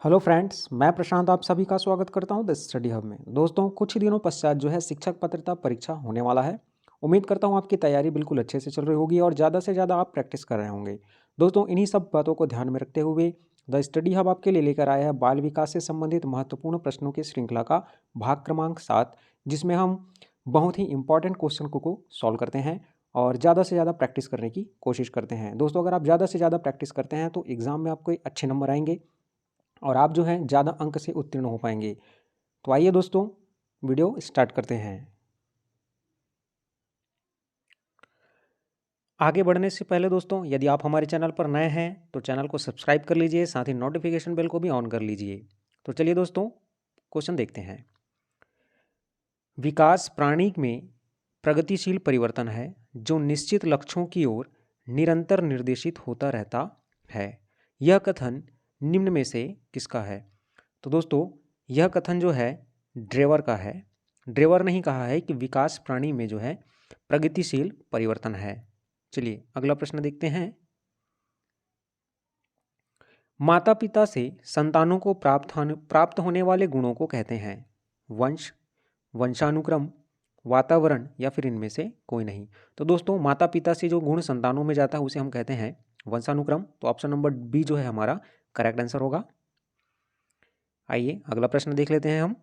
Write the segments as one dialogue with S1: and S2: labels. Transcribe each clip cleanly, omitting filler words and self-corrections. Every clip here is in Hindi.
S1: हेलो फ्रेंड्स, मैं प्रशांत आप सभी का स्वागत करता हूं द स्टडी हब में। दोस्तों, कुछ ही दिनों पश्चात जो है शिक्षक पात्रता परीक्षा होने वाला है। उम्मीद करता हूं आपकी तैयारी बिल्कुल अच्छे से चल रही होगी और ज़्यादा से ज़्यादा आप प्रैक्टिस कर रहे होंगे। दोस्तों, इन्हीं सब बातों को ध्यान में रखते हुए द स्टडी हब आपके लिए लेकर आया है बाल विकास से संबंधित महत्वपूर्ण प्रश्नों की श्रृंखला का भाग क्रमांक 7, जिसमें हम बहुत ही इंपॉर्टेंट क्वेश्चन को सॉल्व करते हैं और ज़्यादा से ज़्यादा प्रैक्टिस करने की कोशिश करते हैं। दोस्तों, अगर आप ज़्यादा से ज़्यादा प्रैक्टिस करते हैं तो एग्ज़ाम में आपको अच्छे नंबर आएंगे और आप जो हैं ज़्यादा अंक से उत्तीर्ण हो पाएंगे। तो आइए दोस्तों, वीडियो स्टार्ट करते हैं। आगे बढ़ने से पहले दोस्तों, यदि आप हमारे चैनल पर नए हैं तो चैनल को सब्सक्राइब कर लीजिए, साथ ही नोटिफिकेशन बेल को भी ऑन कर लीजिए। तो चलिए दोस्तों, क्वेश्चन देखते हैं। विकास प्राणी में प्रगतिशील परिवर्तन है जो निश्चित लक्ष्यों की ओर निरंतर निर्देशित होता रहता है। यह कथन निम्न में से किसका है? तो दोस्तों, यह कथन जो है ड्रेवर का है। ड्रेवर ने ही कहा है कि विकास प्राणी में जो है प्रगतिशील परिवर्तन है। चलिए अगला प्रश्न देखते हैं। माता पिता से संतानों को प्राप्त होने वाले गुणों को कहते हैं वंश, वंशानुक्रम, वातावरण या फिर इनमें से कोई नहीं। तो दोस्तों, माता पिता से जो गुण संतानों में जाता है उसे हम कहते हैं वंशानुक्रम। तो ऑप्शन नंबर बी जो है हमारा करेक्ट आंसर होगा। आइए अगला प्रश्न देख लेते हैं हम।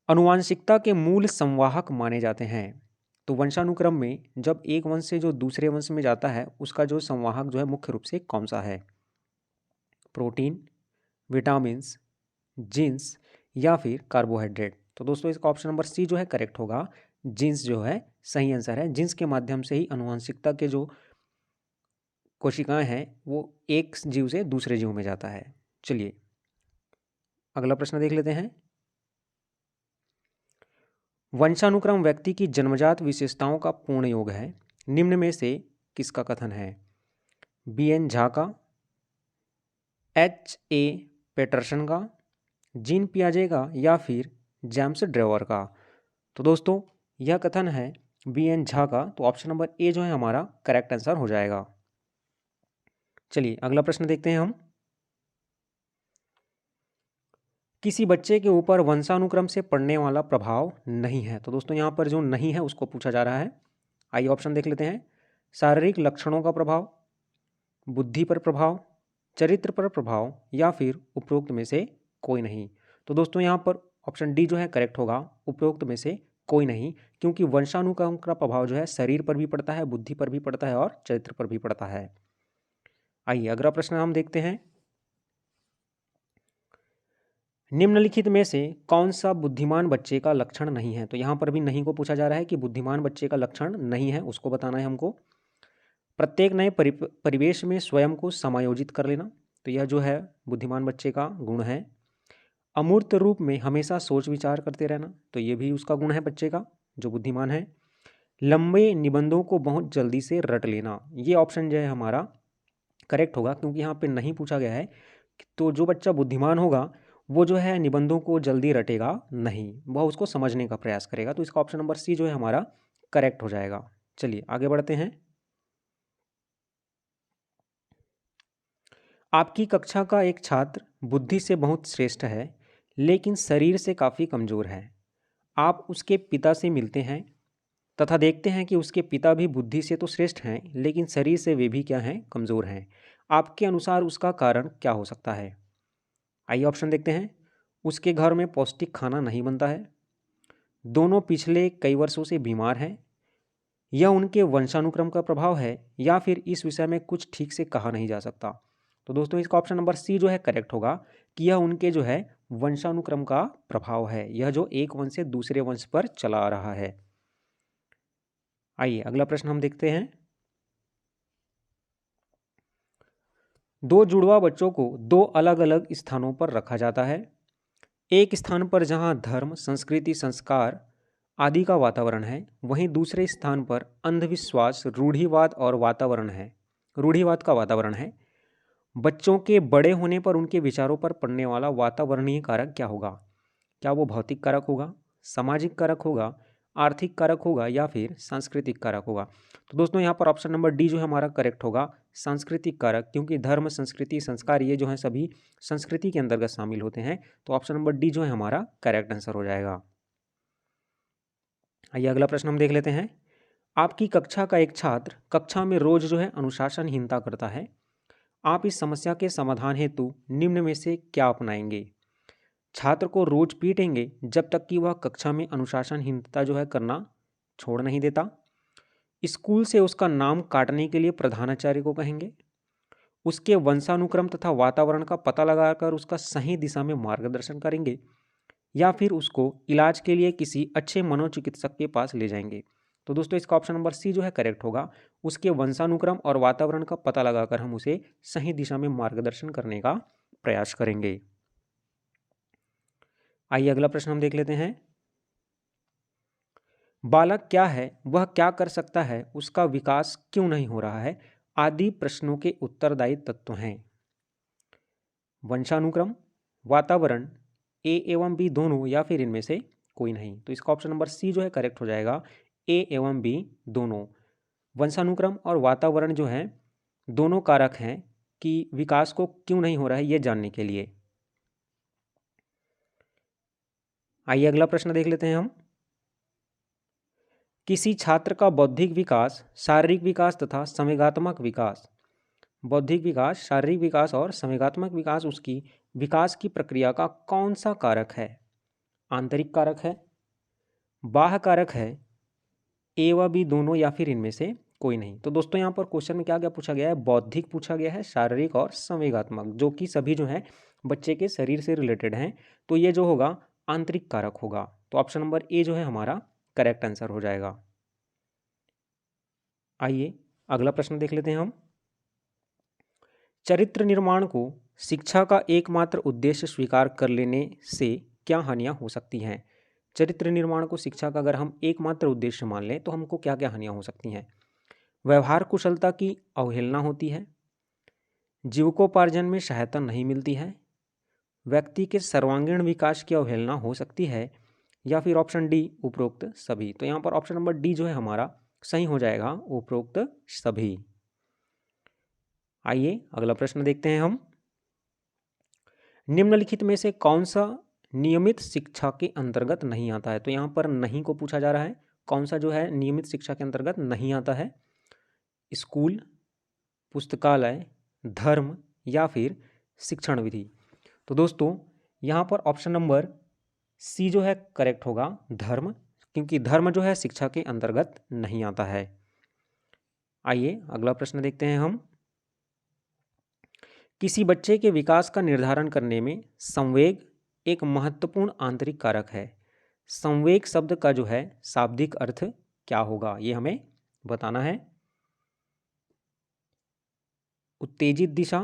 S1: अनुवांशिकता के मूल संवाहक माने जाते हैं। तो वंशानुक्रम में जब एक वंश से जो दूसरे वंश में जाता है उसका जो संवाहक जो है मुख्य रूप से कौन सा है? प्रोटीन, विटामिन्स, जीन्स या फिर कार्बोहाइड्रेट? तो दोस्तों, इसका ऑप्शन नंबर सी जो है करेक्ट होगा। जीन्स जो है सही आंसर है। जीन्स के माध्यम से ही अनुवांशिकता के जो कोशिकाएं हैं वो एक जीव से दूसरे जीव में जाता है। चलिए अगला प्रश्न देख लेते हैं। वंशानुक्रम व्यक्ति की जन्मजात विशेषताओं का पूर्ण योग है। निम्न में से किसका कथन है? बी एन झा का, एच ए पेटरसन का, जीन पियाजे का या फिर जेम्स ड्रेवर का? तो दोस्तों, यह कथन है बी एन झा का। तो ऑप्शन नंबर ए जो है हमारा करेक्ट आंसर हो जाएगा। चलिए अगला प्रश्न देखते हैं हम। किसी बच्चे के ऊपर वंशानुक्रम से पड़ने वाला प्रभाव नहीं है। तो दोस्तों, यहाँ पर जो नहीं है उसको पूछा जा रहा है। आइए ऑप्शन देख लेते हैं। शारीरिक लक्षणों का प्रभाव, बुद्धि पर प्रभाव, चरित्र पर प्रभाव या फिर उपरोक्त में से कोई नहीं। तो दोस्तों, यहाँ पर ऑप्शन डी जो है करेक्ट होगा, उपरोक्त में से कोई नहीं, क्योंकि वंशानुक्रम का प्रभाव जो है शरीर पर भी पड़ता है, बुद्धि पर भी पड़ता है और चरित्र पर भी पड़ता है। आइए अगला प्रश्न हम देखते हैं। निम्नलिखित में से कौन सा बुद्धिमान बच्चे का लक्षण नहीं है? तो यहाँ पर भी नहीं को पूछा जा रहा है कि बुद्धिमान बच्चे का लक्षण नहीं है, उसको बताना है हमको। प्रत्येक नए परिवेश में स्वयं को समायोजित कर लेना, तो यह जो है बुद्धिमान बच्चे का गुण है। अमूर्त रूप में हमेशा सोच विचार करते रहना, तो ये भी उसका गुण है बच्चे का जो बुद्धिमान है। लंबे निबंधों को बहुत जल्दी से रट लेना, ये ऑप्शन जो है हमारा करेक्ट होगा, क्योंकि यहाँ पे नहीं पूछा गया है। तो जो बच्चा बुद्धिमान होगा वो जो है निबंधों को जल्दी रटेगा नहीं, वह उसको समझने का प्रयास करेगा। तो इसका ऑप्शन नंबर सी जो है हमारा करेक्ट हो जाएगा। चलिए आगे बढ़ते हैं। आपकी कक्षा का एक छात्र बुद्धि से बहुत श्रेष्ठ है लेकिन शरीर से काफ़ी कमज़ोर है। आप उसके पिता से मिलते हैं तथा देखते हैं कि उसके पिता भी बुद्धि से तो श्रेष्ठ हैं लेकिन शरीर से वे भी क्या हैं, कमज़ोर हैं। आपके अनुसार उसका कारण क्या हो सकता है? आइए ऑप्शन देखते हैं। उसके घर में पौष्टिक खाना नहीं बनता है, दोनों पिछले कई वर्षों से बीमार हैं, यह उनके वंशानुक्रम का प्रभाव है या फिर इस विषय में कुछ ठीक से कहा नहीं जा सकता। तो दोस्तों, इसका ऑप्शन नंबर सी जो है करेक्ट होगा कि यह उनके जो है वंशानुक्रम का प्रभाव है, यह जो एक वंश से दूसरे वंश पर चला आ रहा है। आइए अगला प्रश्न हम देखते हैं। दो जुड़वा बच्चों को दो अलग अलग स्थानों पर रखा जाता है। एक स्थान पर जहां धर्म, संस्कृति, संस्कार आदि का वातावरण है, वहीं दूसरे स्थान पर अंधविश्वास, रूढ़िवाद और वातावरण है, रूढ़िवाद का वातावरण है। बच्चों के बड़े होने पर उनके विचारों पर पड़ने वाला वातावरणीय कारक क्या होगा? क्या वो भौतिक कारक होगा, सामाजिक कारक होगा, आर्थिक कारक होगा या फिर सांस्कृतिक कारक होगा। तो दोस्तों यहाँ पर ऑप्शन नंबर डी जो है हमारा करेक्ट होगा, सांस्कृतिक कारक, क्योंकि धर्म, संस्कृति, संस्कार ये जो है सभी संस्कृति के अंतर्गत शामिल होते हैं। तो ऑप्शन नंबर डी जो है हमारा करेक्ट आंसर हो जाएगा। आइए अगला प्रश्न हम देख लेते हैं। आपकी कक्षा का एक छात्र कक्षा में रोज जो है अनुशासनहीनता करता है। आप इस समस्या के समाधान हेतु निम्न में से क्या अपनाएंगे? छात्र को रोज पीटेंगे जब तक कि वह कक्षा में अनुशासनहीनता जो है करना छोड़ नहीं देता। स्कूल से उसका नाम काटने के लिए प्रधानाचार्य को कहेंगे। उसके वंशानुक्रम तथा वातावरण का पता लगाकर उसका सही दिशा में मार्गदर्शन करेंगे, या फिर उसको इलाज के लिए किसी अच्छे मनोचिकित्सक के पास ले जाएंगे। तो दोस्तों इसका ऑप्शन नंबर सी जो है करेक्ट होगा, उसके वंशानुक्रम और वातावरण का पता लगाकर हम उसे सही दिशा में मार्गदर्शन करने का प्रयास करेंगे। आइए अगला प्रश्न हम देख लेते हैं। बालक क्या है, वह क्या कर सकता है, उसका विकास क्यों नहीं हो रहा है, आदि प्रश्नों के उत्तरदायी तत्व हैं। वंशानुक्रम, वातावरण, ए एवं बी दोनों, या फिर इनमें से कोई नहीं। तो इसका ऑप्शन नंबर सी जो है करेक्ट हो जाएगा, ए एवं बी दोनों। वंशानुक्रम और वातावरण जो है दोनों कारक हैं कि विकास को क्यों नहीं हो रहा है ये जानने के लिए। आइए अगला प्रश्न देख लेते हैं हम। किसी छात्र का बौद्धिक विकास, शारीरिक विकास तथा संवेगात्मक विकास, बौद्धिक विकास, शारीरिक विकास और संवेगात्मक विकास, उसकी विकास की प्रक्रिया का कौन सा कारक है? आंतरिक कारक है, बाह्य कारक है, ए व बी दोनों, या फिर इनमें से कोई नहीं। तो दोस्तों यहाँ पर क्वेश्चन में क्या क्या पूछा गया है? बौद्धिक पूछा गया है, शारीरिक और संवेगात्मक, जो कि सभी जो है बच्चे के शरीर से रिलेटेड हैं। तो ये जो होगा आंतरिक कारक होगा। तो ऑप्शन नंबर ए जो है हमारा करेक्ट आंसर हो जाएगा। आइए अगला प्रश्न देख लेते हैं हम। चरित्र निर्माण को शिक्षा का एकमात्र उद्देश्य स्वीकार कर लेने से क्या हानियां हो सकती हैं? चरित्र निर्माण को शिक्षा का अगर हम एकमात्र उद्देश्य मान लें तो हमको क्या क्या हानियां हो सकती हैं? व्यवहार कुशलता की अवहेलना होती है, जीविकोपार्जन में सहायता नहीं मिलती है, व्यक्ति के सर्वांगीण विकास की अवहेलना हो सकती है, या फिर ऑप्शन डी उपरोक्त सभी। तो यहाँ पर ऑप्शन नंबर डी जो है हमारा सही हो जाएगा, उपरोक्त सभी। आइए अगला प्रश्न देखते हैं हम। निम्नलिखित में से कौन सा नियमित शिक्षा के अंतर्गत नहीं आता है? तो यहाँ पर नहीं को पूछा जा रहा है, कौन सा जो है नियमित शिक्षा के अंतर्गत नहीं आता है? स्कूल, पुस्तकालय, धर्म, या फिर शिक्षण विधि। तो दोस्तों यहाँ पर ऑप्शन नंबर सी जो है करेक्ट होगा, धर्म, क्योंकि धर्म जो है शिक्षा के अंतर्गत नहीं आता है। आइए अगला प्रश्न देखते हैं हम। किसी बच्चे के विकास का निर्धारण करने में संवेग एक महत्वपूर्ण आंतरिक कारक है। संवेग शब्द का जो है शाब्दिक अर्थ क्या होगा, ये हमें बताना है। उत्तेजित दिशा,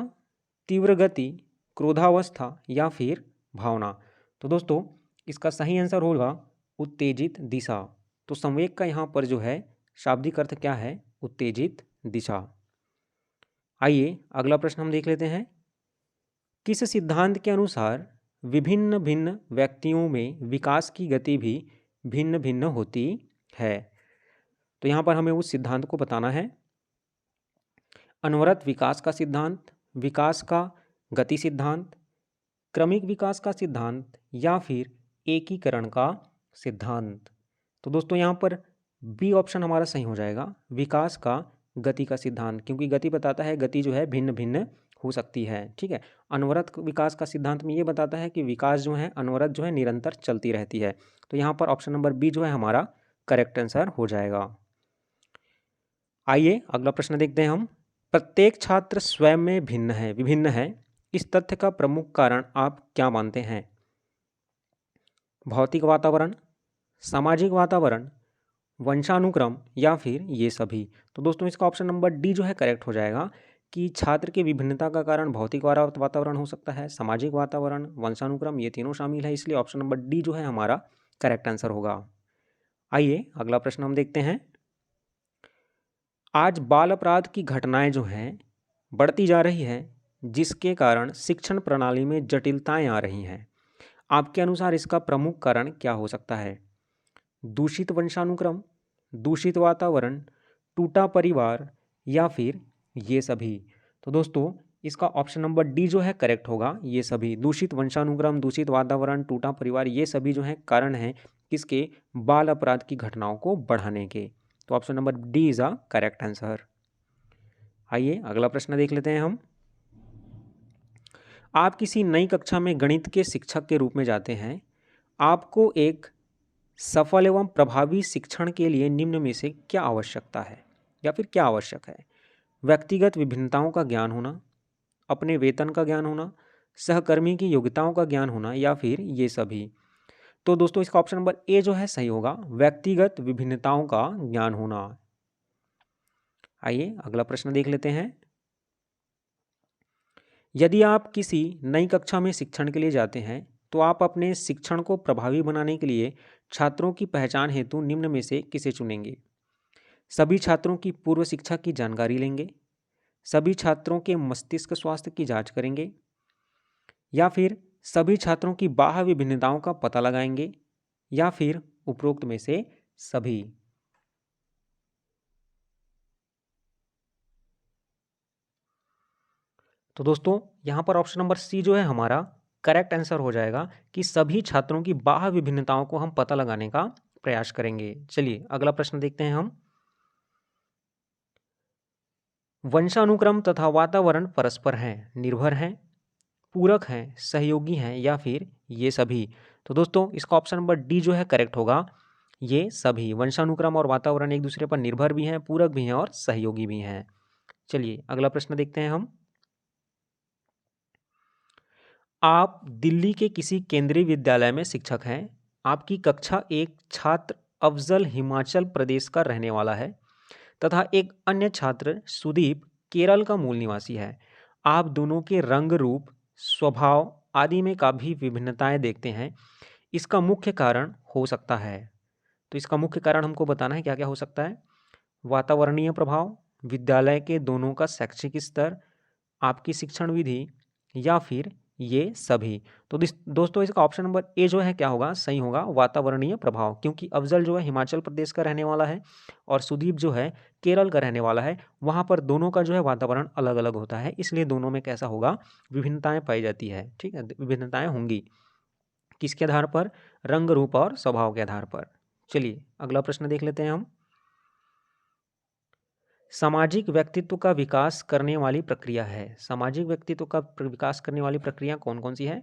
S1: तीव्र गति, क्रोधावस्था, या फिर भावना। तो दोस्तों इसका सही आंसर होगा उत्तेजित दिशा। तो संवेग का यहाँ पर जो है शाब्दिक अर्थ क्या है? उत्तेजित दिशा। आइए अगला प्रश्न हम देख लेते हैं। किस सिद्धांत के अनुसार विभिन्न भिन्न व्यक्तियों में विकास की गति भी भिन्न भिन्न होती है? तो यहाँ पर हमें उस सिद्धांत को बताना है। अनवरत विकास का सिद्धांत, विकास का गति सिद्धांत, क्रमिक विकास का सिद्धांत, या फिर एकीकरण का सिद्धांत। तो दोस्तों यहाँ पर बी ऑप्शन हमारा सही हो जाएगा, विकास का गति का सिद्धांत, क्योंकि गति बताता है गति जो है भिन्न भिन्न हो सकती है। ठीक है, अनवरत विकास का सिद्धांत में ये बताता है कि विकास जो है अनवरत जो है निरंतर चलती रहती है। तो यहाँ पर ऑप्शन नंबर बी जो है हमारा करेक्ट आंसर हो जाएगा। आइए अगला प्रश्न देखते हैं हम। प्रत्येक छात्र स्वयं में भिन्न है, विभिन्न है, इस तथ्य का प्रमुख कारण आप क्या मानते हैं? भौतिक वातावरण, सामाजिक वातावरण, वंशानुक्रम, या फिर ये सभी। तो दोस्तों इसका ऑप्शन नंबर डी जो है करेक्ट हो जाएगा कि छात्र की विभिन्नता का कारण भौतिक वातावरण हो सकता है, सामाजिक वातावरण, वंशानुक्रम, ये तीनों शामिल है, इसलिए ऑप्शन नंबर डी जो है हमारा करेक्ट आंसर होगा। आइए अगला प्रश्न हम देखते हैं। आज बाल अपराध की घटनाएं जो हैं बढ़ती जा रही है, जिसके कारण शिक्षण प्रणाली में जटिलताएं आ रही हैं। आपके अनुसार इसका प्रमुख कारण क्या हो सकता है? दूषित वंशानुक्रम, दूषित वातावरण, टूटा परिवार या फिर ये सभी। तो दोस्तों इसका ऑप्शन नंबर डी जो है करेक्ट होगा, ये सभी। दूषित वंशानुक्रम, दूषित वातावरण, टूटा परिवार, ये सभी जो है कारण हैं किसके, बाल अपराध की घटनाओं को बढ़ाने के। तो option number D is a correct answer. आइए अगला प्रश्न देख लेते हैं हम। आप किसी नई कक्षा में गणित के शिक्षक के रूप में जाते हैं। आपको एक सफल एवं प्रभावी शिक्षण के लिए निम्न में से क्या आवश्यकता है या फिर क्या आवश्यक है? व्यक्तिगत विभिन्नताओं का ज्ञान होना, अपने वेतन का ज्ञान होना, सहकर्मी की योग्यताओं का ज्ञान होना या फिर ये सभी। तो दोस्तों इसका ऑप्शन नंबर ए जो है सही होगा, व्यक्तिगत विभिन्नताओं का ज्ञान होना। आइए अगला प्रश्न देख लेते हैं। यदि आप किसी नई कक्षा में शिक्षण के लिए जाते हैं तो आप अपने शिक्षण को प्रभावी बनाने के लिए छात्रों की पहचान हेतु निम्न में से किसे चुनेंगे? सभी छात्रों की पूर्व शिक्षा की जानकारी लेंगे, सभी छात्रों के मस्तिष्क स्वास्थ्य की जांच करेंगे या फिर सभी छात्रों की बाह्य विभिन्नताओं का पता लगाएंगे या फिर उपरोक्त में से सभी। तो दोस्तों यहाँ पर ऑप्शन नंबर सी जो है हमारा करेक्ट आंसर हो जाएगा कि सभी छात्रों की बाह्य विभिन्नताओं को हम पता लगाने का प्रयास करेंगे। चलिए अगला प्रश्न देखते हैं हम। वंशानुक्रम तथा वातावरण परस्पर हैं, निर्भर हैं, पूरक हैं, सहयोगी हैं या फिर ये सभी। तो दोस्तों इसका ऑप्शन नंबर डी जो है करेक्ट होगा, ये सभी। वंशानुक्रम और वातावरण एक दूसरे पर निर्भर भी हैं, पूरक भी हैं और सहयोगी भी हैं। चलिए अगला प्रश्न देखते हैं हम। आप दिल्ली के किसी केंद्रीय विद्यालय में शिक्षक हैं। आपकी कक्षा एक छात्र अफजल हिमाचल प्रदेश का रहने वाला है तथा एक अन्य छात्र सुदीप केरल का मूल निवासी है। आप दोनों के रंग, रूप, स्वभाव आदि में काफ़ी विभिन्नताएं देखते हैं। इसका मुख्य कारण हो सकता है। तो इसका मुख्य कारण हमको बताना है क्या क्या हो सकता है। वातावरणीय प्रभाव, विद्यालय के दोनों का शैक्षिक स्तर, आपकी शिक्षण विधि या फिर ये सभी। तो दोस्तों इसका ऑप्शन नंबर ए जो है क्या होगा, सही होगा, वातावरणीय प्रभाव। क्योंकि अफजल जो है हिमाचल प्रदेश का रहने वाला है और सुदीप जो है केरल का रहने वाला है। वहाँ पर दोनों का जो है वातावरण अलग अलग होता है, इसलिए दोनों में कैसा होगा, विभिन्नताएं पाई जाती है। ठीक है, विभिन्नताएं होंगी किसके आधार पर, रंग, रूप और स्वभाव के आधार पर। चलिए अगला प्रश्न देख लेते हैं हम। सामाजिक व्यक्तित्व का विकास करने वाली प्रक्रिया है। सामाजिक व्यक्तित्व का विकास करने वाली प्रक्रिया कौन कौन सी है?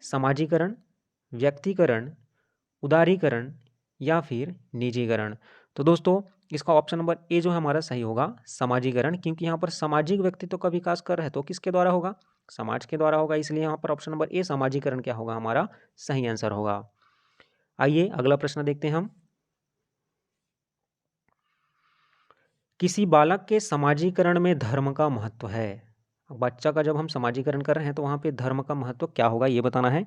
S1: समाजीकरण, व्यक्तिकरण, उदारीकरण या फिर निजीकरण। तो दोस्तों इसका ऑप्शन नंबर ए जो है हमारा सही होगा, समाजीकरण। क्योंकि यहाँ पर सामाजिक व्यक्तित्व का विकास कर रहे हैं तो किसके द्वारा होगा, समाज के द्वारा होगा। इसलिए यहाँ पर ऑप्शन नंबर ए समाजीकरण क्या होगा, हमारा सही आंसर होगा। आइए अगला प्रश्न देखते हैं हम। किसी बालक के समाजीकरण में धर्म का महत्व है। बच्चा का जब हम समाजीकरण कर रहे हैं तो वहाँ पे धर्म का महत्व क्या होगा ये बताना है।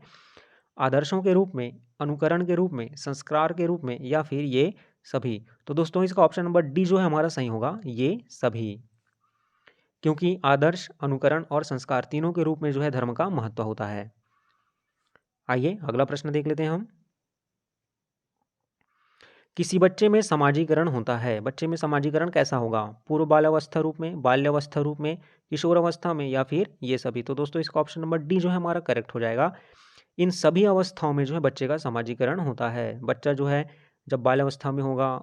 S1: आदर्शों के रूप में, अनुकरण के रूप में, संस्कार के रूप में या फिर ये सभी। तो दोस्तों इसका ऑप्शन नंबर डी जो है हमारा सही होगा, ये सभी। क्योंकि आदर्श, अनुकरण और संस्कार तीनों के रूप में जो है धर्म का महत्व होता है। आइए अगला प्रश्न देख लेते हैं हम। किसी बच्चे में समाजीकरण होता है। बच्चे में समाजीकरण कैसा होगा, पूर्व बाल्यावस्था रूप में, बाल्यावस्था रूप में, किशोर अवस्था में या फिर ये सभी। तो दोस्तों इसका ऑप्शन नंबर डी जो है हमारा करेक्ट हो जाएगा। इन सभी अवस्थाओं में जो है बच्चे का समाजीकरण होता है। बच्चा जो है जब बाल्यावस्था में होगा,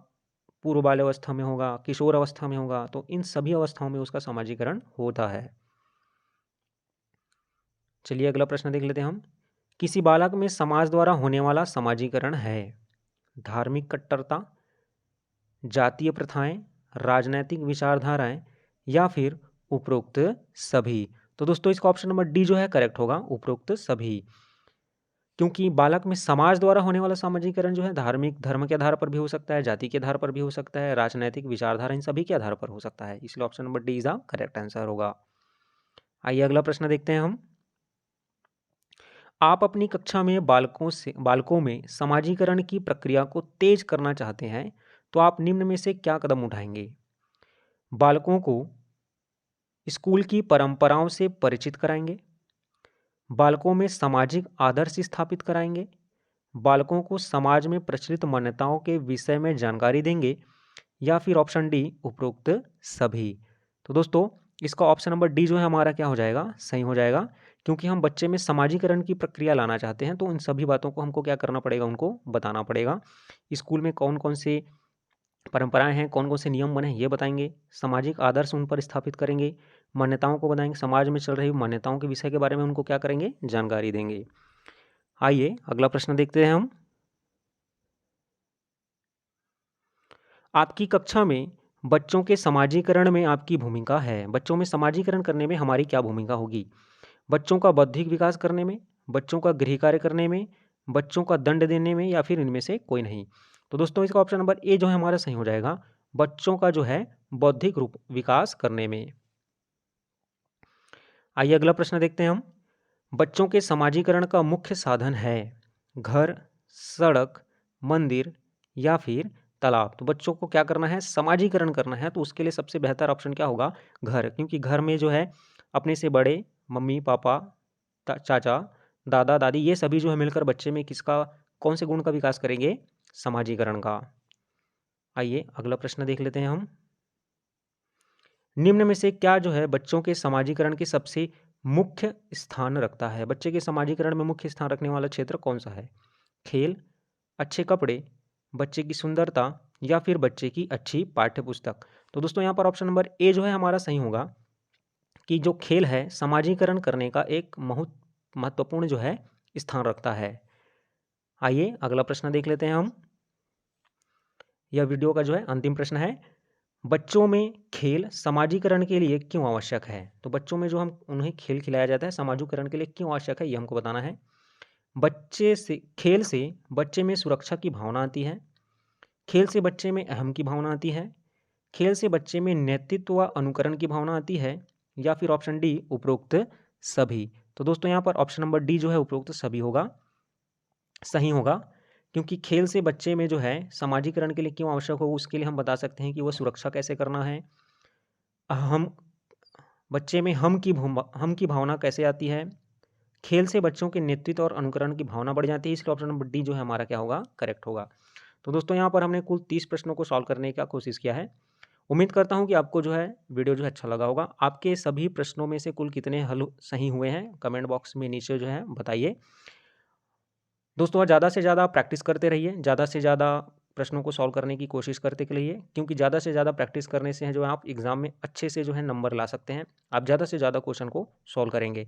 S1: पूर्व बाल्यावस्था में होगा, किशोर अवस्था में होगा, तो इन सभी अवस्थाओं में उसका समाजीकरण होता है। चलिए अगला प्रश्न देख लेते हैं हम। किसी बालक में समाज द्वारा होने वाला समाजीकरण है। धार्मिक कट्टरता, जातीय प्रथाएं, राजनैतिक विचारधाराएं या फिर उपरोक्त सभी। तो दोस्तों इसका ऑप्शन नंबर डी जो है करेक्ट होगा, उपरोक्त सभी। क्योंकि बालक में समाज द्वारा होने वाला सामाजिकरण जो है धार्मिक, धर्म के आधार पर भी हो सकता है, जाति के आधार पर भी हो सकता है, राजनैतिक विचारधारा, इन सभी के आधार पर हो सकता है। इसलिए option number D is the correct answer होगा। आइए अगला प्रश्न देखते हैं हम। आप अपनी कक्षा में बालकों में समाजीकरण की प्रक्रिया को तेज करना चाहते हैं तो आप निम्न में से क्या कदम उठाएंगे? बालकों को स्कूल की परंपराओं से परिचित कराएंगे, बालकों में सामाजिक आदर्श स्थापित कराएंगे, बालकों को समाज में प्रचलित मान्यताओं के विषय में जानकारी देंगे, या फिर ऑप्शन डी उपरोक्त सभी। तो दोस्तों इसका ऑप्शन नंबर डी जो है हमारा क्या हो जाएगा, सही हो जाएगा, क्योंकि हम बच्चे में समाजीकरण की प्रक्रिया लाना चाहते हैं, तो इन सभी बातों को हमको क्या करना पड़ेगा, उनको बताना पड़ेगा। स्कूल में कौन कौन से परंपराएं हैं, कौन कौन से नियम बने हैं ये बताएंगे, सामाजिक आदर्श उन पर स्थापित करेंगे, मान्यताओं को बताएंगे, समाज में चल रही मान्यताओं के विषय के बारे में उनको क्या करेंगे, जानकारी देंगे। आइए अगला प्रश्न देखते हैं हम। आपकी कक्षा में बच्चों के समाजीकरण में आपकी भूमिका है। बच्चों में समाजीकरण करने में हमारी क्या भूमिका होगी? बच्चों का बौद्धिक विकास करने में, बच्चों का गृह कार्य करने में, बच्चों का दंड देने में, या फिर इनमें से कोई नहीं। तो दोस्तों इसका ऑप्शन नंबर ए जो है हमारा सही हो जाएगा, बच्चों का जो है बौद्धिक रूप विकास करने में। आइए अगला प्रश्न देखते हैं हम। बच्चों के समाजीकरण का मुख्य साधन है घर, सड़क, मंदिर या फिर तालाब। तो बच्चों को क्या करना है, समाजीकरण करना है, तो उसके लिए सबसे बेहतर ऑप्शन क्या होगा, घर, क्योंकि घर में जो है अपने से बड़े मम्मी पापा, चाचा, दादा दादी, ये सभी जो है मिलकर बच्चे में किसका, कौन से गुण का विकास करेंगे, समाजीकरण का। आइए अगला प्रश्न देख लेते हैं हम। निम्न में से क्या जो है बच्चों के समाजीकरण के सबसे मुख्य स्थान रखता है? बच्चे के समाजीकरण में मुख्य स्थान रखने वाला क्षेत्र कौन सा है? खेल, अच्छे कपड़े, बच्चे की सुंदरता, या फिर बच्चे की अच्छी पाठ्य पुस्तक। तो दोस्तों यहाँ पर ऑप्शन नंबर ए जो है हमारा सही होगा, कि जो खेल है समाजीकरण करने का एक महत्वपूर्ण जो है स्थान रखता है। आइए अगला प्रश्न देख लेते हैं हम। यह वीडियो का जो है अंतिम प्रश्न है। बच्चों में खेल समाजीकरण के लिए क्यों आवश्यक है? तो बच्चों में जो हम उन्हें खेल खिलाया जाता है समाजीकरण के लिए क्यों आवश्यक है, ये हमको बताना है। खेल से बच्चे में सुरक्षा की भावना आती है, खेल से बच्चे में अहम की भावना आती है, खेल से बच्चे में नेतृत्व व अनुकरण की भावना आती है, या फिर ऑप्शन डी उपरोक्त सभी। तो दोस्तों यहाँ पर ऑप्शन नंबर डी जो है उपरोक्त सभी होगा, सही होगा, क्योंकि खेल से बच्चे में जो है समाजीकरण के लिए क्यों आवश्यक होगा, उसके लिए हम बता सकते हैं कि वह सुरक्षा कैसे करना है, हम बच्चे में हम की भावना कैसे आती है, खेल से बच्चों के नेतृत्व और अनुकरण की भावना बढ़ जाती है, इसलिए ऑप्शन नंबर डी जो है हमारा क्या होगा, करेक्ट होगा। तो दोस्तों यहाँ पर हमने कुल 30 प्रश्नों को सॉल्व करने का कोशिश किया है। उम्मीद करता हूँ कि आपको जो है वीडियो जो है अच्छा लगा होगा। आपके सभी प्रश्नों में से कुल कितने हल सही हुए हैं कमेंट बॉक्स में नीचे जो है बताइए। दोस्तों ज़्यादा से ज़्यादा प्रैक्टिस करते रहिए, ज़्यादा से ज़्यादा प्रश्नों को सॉल्व करने की कोशिश करते रहिए, क्योंकि ज़्यादा से ज़्यादा प्रैक्टिस करने से है जो आप एग्ज़ाम में अच्छे से जो है नंबर ला सकते हैं। आप ज़्यादा से ज़्यादा क्वेश्चन को सॉल्व करेंगे।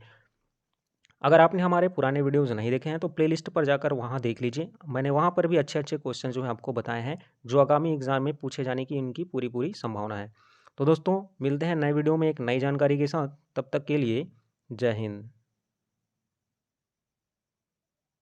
S1: अगर आपने हमारे पुराने वीडियोज़ नहीं देखे हैं तो प्लेलिस्ट पर जाकर वहाँ देख लीजिए, मैंने वहाँ पर भी अच्छे अच्छे क्वेश्चन जो हैं आपको बताए हैं, जो आगामी एग्ज़ाम में पूछे जाने की इनकी पूरी पूरी संभावना है। तो दोस्तों मिलते हैं नए वीडियो में एक नई जानकारी के साथ, तब तक के लिए जय हिंद।